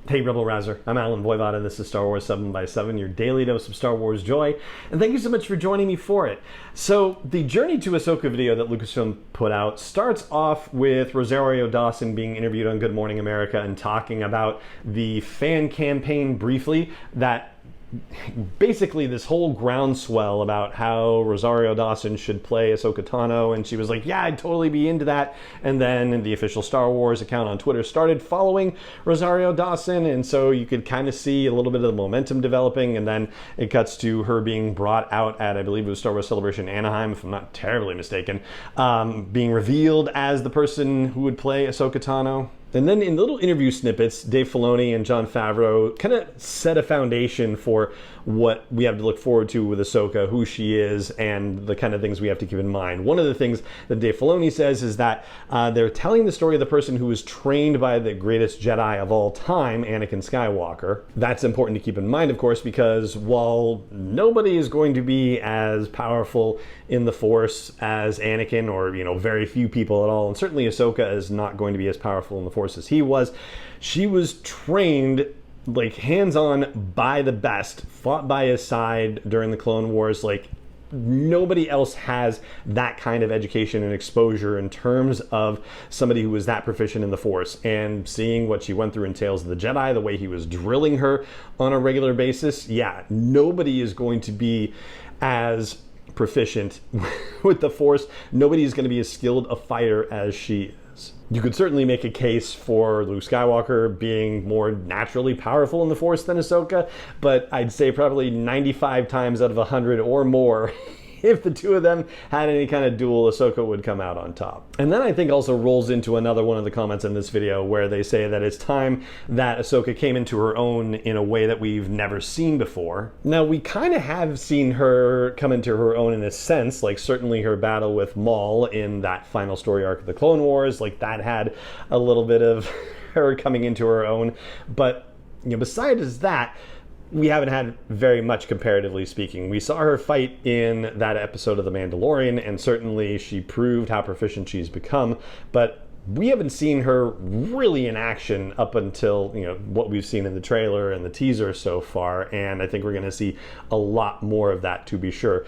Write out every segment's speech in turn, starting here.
Hey Rebel Rouser, I'm Alan Voivod and this is Star Wars 7x7, your daily dose of Star Wars joy, and thank you so much for joining me for it. So, the Journey to Ahsoka video that Lucasfilm put out starts off with Rosario Dawson being interviewed on Good Morning America and talking about the fan campaign briefly that basically this whole groundswell about how Rosario Dawson should play Ahsoka Tano, and she was like, yeah, I'd totally be into that. And then the official Star Wars account on Twitter started following Rosario Dawson, and so you could kind of see a little bit of the momentum developing, and then it cuts to her being brought out at, I believe it was Star Wars Celebration Anaheim, if I'm not terribly mistaken, being revealed as the person who would play Ahsoka Tano. And then in little interview snippets, Dave Filoni and Jon Favreau kind of set a foundation for what we have to look forward to with Ahsoka, who she is, and the kind of things we have to keep in mind. One of the things that Dave Filoni says is that they're telling the story of the person who was trained by the greatest Jedi of all time, Anakin Skywalker. That's important to keep in mind, of course, because while nobody is going to be as powerful in the Force as Anakin, or, you know, very few people at all, and certainly Ahsoka is not going to be as powerful in the Force as he was, she was trained like hands-on by the best, fought by his side during the Clone Wars. Like, nobody else has that kind of education and exposure in terms of somebody who was that proficient in the Force. And seeing what she went through in Tales of the Jedi, the way he was drilling her on a regular basis, yeah, nobody is going to be as proficient with the Force. Nobody is going to be as skilled a fighter as she is. You could certainly make a case for Luke Skywalker being more naturally powerful in the Force than Ahsoka, but I'd say probably 95 times out of 100 or more, if the two of them had any kind of duel, Ahsoka would come out on top. And then I think also rolls into another one of the comments in this video where they say that it's time that Ahsoka came into her own in a way that we've never seen before. Now, we kind of have seen her come into her own in a sense, like certainly her battle with Maul in that final story arc of the Clone Wars, like that had a little bit of her coming into her own. But, you know, besides that, we haven't had very much, comparatively speaking. We saw her fight in that episode of The Mandalorian, and certainly she proved how proficient she's become, but we haven't seen her really in action up until, you know, what we've seen in the trailer and the teaser so far, and I think we're going to see a lot more of that, to be sure.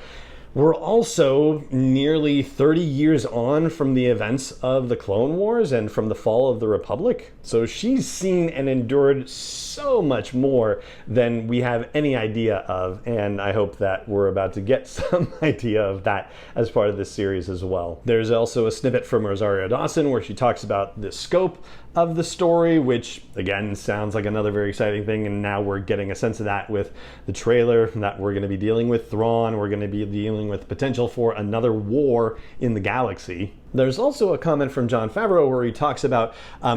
We're also nearly 30 years on from the events of the Clone Wars and from the fall of the Republic. So she's seen and endured so much more than we have any idea of, and I hope that we're about to get some idea of that as part of this series as well. There's also a snippet from Rosario Dawson where she talks about the scope of the story, which again sounds like another very exciting thing, and now we're getting a sense of that with the trailer, that we're going to be dealing with Thrawn, we're going to be dealing with potential for another war in the galaxy. There's also a comment from Jon Favreau where he talks about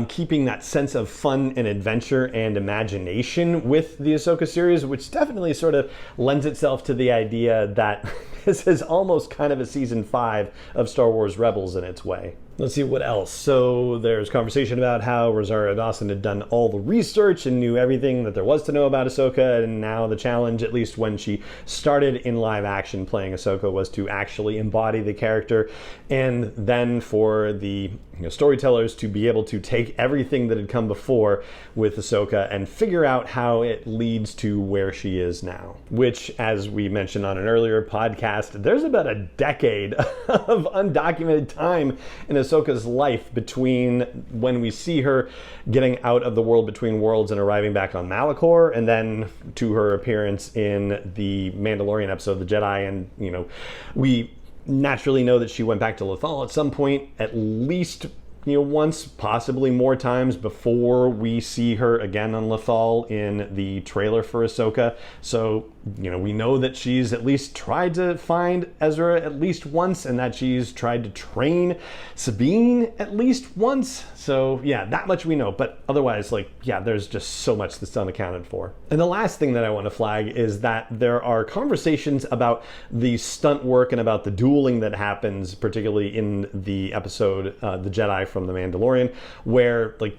keeping that sense of fun and adventure and imagination with the Ahsoka series, which definitely sort of lends itself to the idea that this is almost kind of a season 5 of Star Wars Rebels in its way. Let's see what else. So there's conversation about how Rosario Dawson had done all the research and knew everything that there was to know about Ahsoka, and now the challenge, at least when she started in live action playing Ahsoka, was to actually embody the character, and then for the storytellers to be able to take everything that had come before with Ahsoka and figure out how it leads to where she is now. Which, as we mentioned on an earlier podcast, there's about a decade of undocumented time in Ahsoka's life between when we see her getting out of the world between worlds and arriving back on Malachor, and then to her appearance in the Mandalorian episode, The Jedi. And, you know, we naturally know that she went back to Lothal at some point, at least, you know, once, possibly more times before we see her again on Lothal in the trailer for Ahsoka. So, you know, we know that she's at least tried to find Ezra at least once, and that she's tried to train Sabine at least once. So yeah, that much we know. But otherwise, like, yeah, there's just so much that's unaccounted for. And the last thing that I want to flag is that there are conversations about the stunt work and about the dueling that happens, particularly in the episode The Jedi from The Mandalorian, where, like,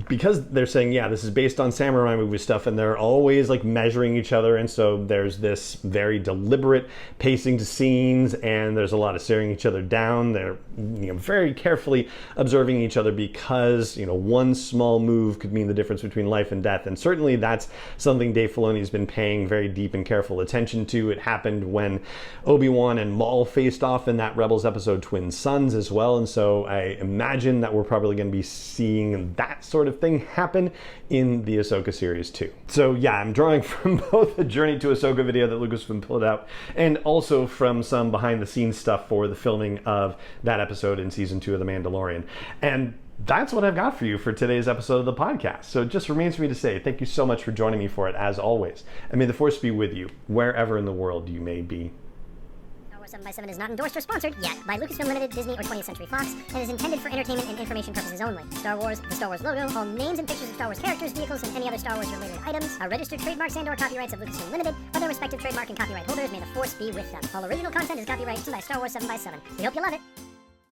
because they're saying, yeah, this is based on samurai movie stuff, and they're always like measuring each other, and so there's this very deliberate pacing to scenes, and there's a lot of staring each other down. They're very carefully observing each other because one small move could mean the difference between life and death, and certainly that's something Dave Filoni's been paying very deep and careful attention to. It happened when Obi-Wan and Maul faced off in that Rebels episode Twin Suns as well, and so I imagine that we're probably going to be seeing that sort of thing happen in the Ahsoka series too. So yeah, I'm drawing from both the Journey to Ahsoka video that Lucasfilm put out and also from some behind the scenes stuff for the filming of that episode in season 2 of The Mandalorian. And that's what I've got for you for today's episode of the podcast. So it just remains for me to say thank you so much for joining me for it, as always. And may the Force be with you, wherever in the world you may be. 7x7 is not endorsed or sponsored yet by Lucasfilm Limited, Disney, or 20th Century Fox, and is intended for entertainment and information purposes only. Star Wars, the Star Wars logo, all names and pictures of Star Wars characters, vehicles, and any other Star Wars related items are registered trademarks and/or copyrights of Lucasfilm Limited, or their respective trademark and copyright holders. May the Force be with them. All original content is copyrighted by Star Wars 7x7. We hope you love it.